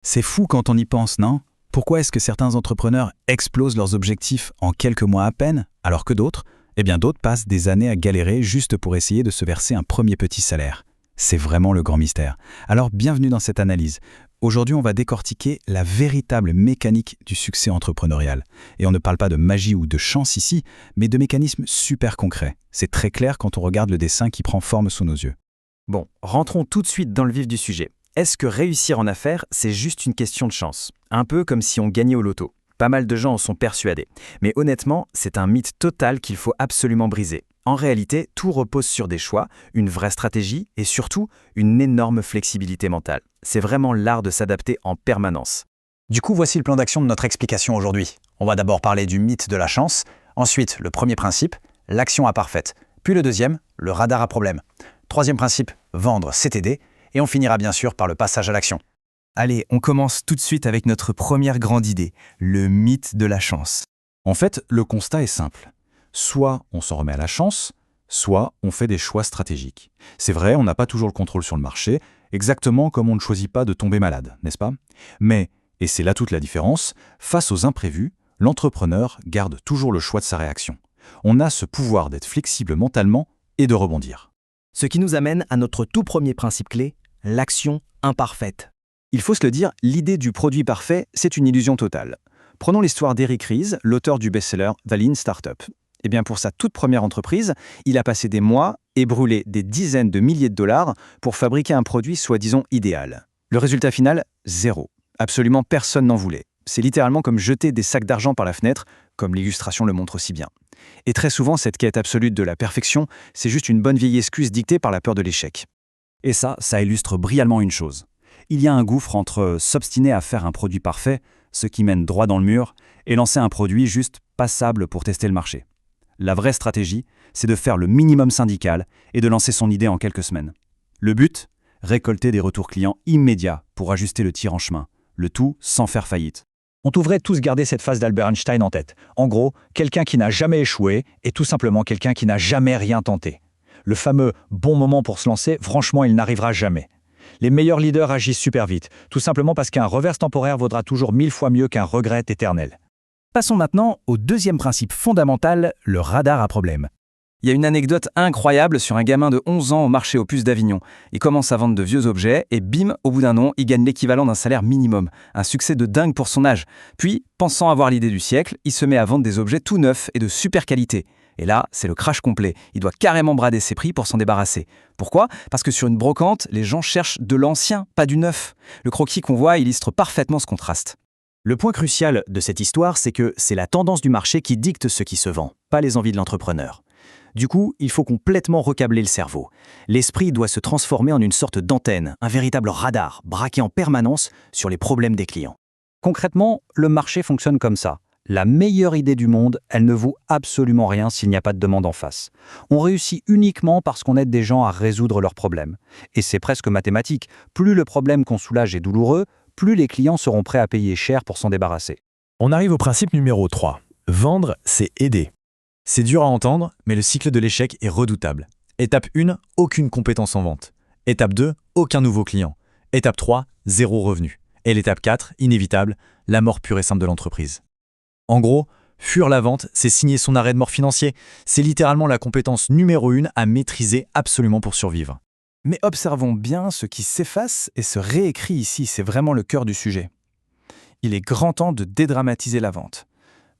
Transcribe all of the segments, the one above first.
C'est fou quand on y pense, non? Pourquoi est-ce que certains entrepreneurs explosent leurs objectifs en quelques mois à peine, alors que d'autres, d'autres passent des années à galérer juste pour essayer de se verser un premier petit salaire? C'est vraiment le grand mystère. Alors bienvenue dans cette analyse. Aujourd'hui, on va décortiquer la véritable mécanique du succès entrepreneurial. Et on ne parle pas de magie ou de chance ici, mais de mécanismes super concrets. C'est très clair quand on regarde le dessin qui prend forme sous nos yeux. Bon, rentrons tout de suite dans le vif du sujet. Est-ce que réussir en affaires, c'est juste une question de chance? Un peu comme si on gagnait au loto. Pas mal de gens en sont persuadés. Mais honnêtement, c'est un mythe total qu'il faut absolument briser. En réalité, tout repose sur des choix, une vraie stratégie et surtout une énorme flexibilité mentale. C'est vraiment l'art de s'adapter en permanence. Du coup, voici le plan d'action de notre explication aujourd'hui. On va d'abord parler du mythe de la chance, ensuite le premier principe, l'action imparfaite, puis le deuxième, le radar à problème. Troisième principe, vendre CTD, et on finira bien sûr par le passage à l'action. Allez, on commence tout de suite avec notre première grande idée, le mythe de la chance. En fait, le constat est simple. Soit on s'en remet à la chance, soit on fait des choix stratégiques. C'est vrai, on n'a pas toujours le contrôle sur le marché, exactement comme on ne choisit pas de tomber malade, n'est-ce pas? Mais, et c'est là toute la différence, face aux imprévus, l'entrepreneur garde toujours le choix de sa réaction. On a ce pouvoir d'être flexible mentalement et de rebondir. Ce qui nous amène à notre tout premier principe clé, l'action imparfaite. Il faut se le dire, l'idée du produit parfait, c'est une illusion totale. Prenons l'histoire d'Eric Ries, l'auteur du best-seller The Lean Startup. Eh bien, pour sa toute première entreprise, il a passé des mois et brûlé des dizaines de milliers de dollars pour fabriquer un produit soi-disant idéal. Le résultat final, zéro. Absolument personne n'en voulait. C'est littéralement comme jeter des sacs d'argent par la fenêtre, comme l'illustration le montre si bien. Et très souvent, cette quête absolue de la perfection, c'est juste une bonne vieille excuse dictée par la peur de l'échec. Et ça illustre brillamment une chose. Il y a un gouffre entre s'obstiner à faire un produit parfait, ce qui mène droit dans le mur, et lancer un produit juste passable pour tester le marché. La vraie stratégie, c'est de faire le minimum syndical et de lancer son idée en quelques semaines. Le but, récolter des retours clients immédiats pour ajuster le tir en chemin, le tout sans faire faillite. On devrait tous garder cette phrase d'Albert Einstein en tête. En gros, quelqu'un qui n'a jamais échoué est tout simplement quelqu'un qui n'a jamais rien tenté. Le fameux « bon moment pour se lancer », franchement, il n'arrivera jamais. Les meilleurs leaders agissent super vite, tout simplement parce qu'un revers temporaire vaudra toujours 1000 fois mieux qu'un regret éternel. Passons maintenant au deuxième principe fondamental, le radar à problème. Il y a une anecdote incroyable sur un gamin de 11 ans au marché aux puces d'Avignon. Il commence à vendre de vieux objets et bim, au bout d'un an, il gagne l'équivalent d'un salaire minimum. Un succès de dingue pour son âge. Puis, pensant avoir l'idée du siècle, il se met à vendre des objets tout neufs et de super qualité. Et là, c'est le crash complet. Il doit carrément brader ses prix pour s'en débarrasser. Pourquoi? Parce que sur une brocante, les gens cherchent de l'ancien, pas du neuf. Le croquis qu'on voit illustre parfaitement ce contraste. Le point crucial de cette histoire, c'est que c'est la tendance du marché qui dicte ce qui se vend, pas les envies de l'entrepreneur. Du coup, il faut complètement recabler le cerveau. L'esprit doit se transformer en une sorte d'antenne, un véritable radar, braqué en permanence sur les problèmes des clients. Concrètement, le marché fonctionne comme ça. La meilleure idée du monde, elle ne vaut absolument rien s'il n'y a pas de demande en face. On réussit uniquement parce qu'on aide des gens à résoudre leurs problèmes. Et c'est presque mathématique. Plus le problème qu'on soulage est douloureux, plus les clients seront prêts à payer cher pour s'en débarrasser. On arrive au principe numéro 3. Vendre, c'est aider. C'est dur à entendre, mais le cycle de l'échec est redoutable. Étape 1, aucune compétence en vente. Étape 2, aucun nouveau client. Étape 3, zéro revenu. Et l'étape 4, inévitable, la mort pure et simple de l'entreprise. En gros, fuir la vente, c'est signer son arrêt de mort financier. C'est littéralement la compétence numéro 1 à maîtriser absolument pour survivre. Mais observons bien ce qui s'efface et se réécrit ici, c'est vraiment le cœur du sujet. Il est grand temps de dédramatiser la vente.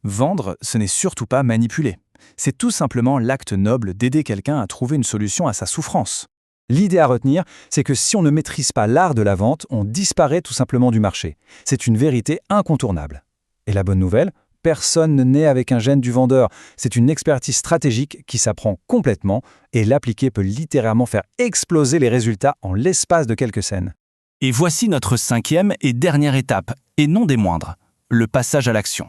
Vendre, ce n'est surtout pas manipuler. C'est tout simplement l'acte noble d'aider quelqu'un à trouver une solution à sa souffrance. L'idée à retenir, c'est que si on ne maîtrise pas l'art de la vente, on disparaît tout simplement du marché. C'est une vérité incontournable. Et la bonne nouvelle, personne ne naît avec un gène du vendeur. C'est une expertise stratégique qui s'apprend complètement et l'appliquer peut littéralement faire exploser les résultats en l'espace de quelques scènes. Et voici notre cinquième et dernière étape, et non des moindres, le passage à l'action.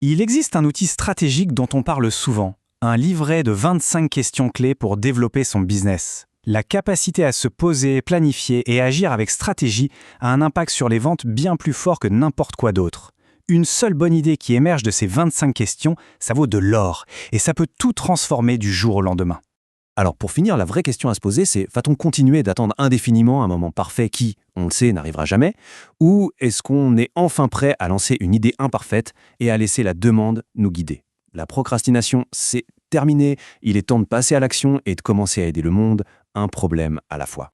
Il existe un outil stratégique dont on parle souvent, un livret de 25 questions clés pour développer son business. La capacité à se poser, planifier et agir avec stratégie a un impact sur les ventes bien plus fort que n'importe quoi d'autre. Une seule bonne idée qui émerge de ces 25 questions, ça vaut de l'or, et ça peut tout transformer du jour au lendemain. Alors pour finir, la vraie question à se poser, c'est va-t-on continuer d'attendre indéfiniment un moment parfait qui, on le sait, n'arrivera jamais? Ou est-ce qu'on est enfin prêt à lancer une idée imparfaite et à laisser la demande nous guider? La procrastination, c'est terminé, il est temps de passer à l'action et de commencer à aider le monde, un problème à la fois.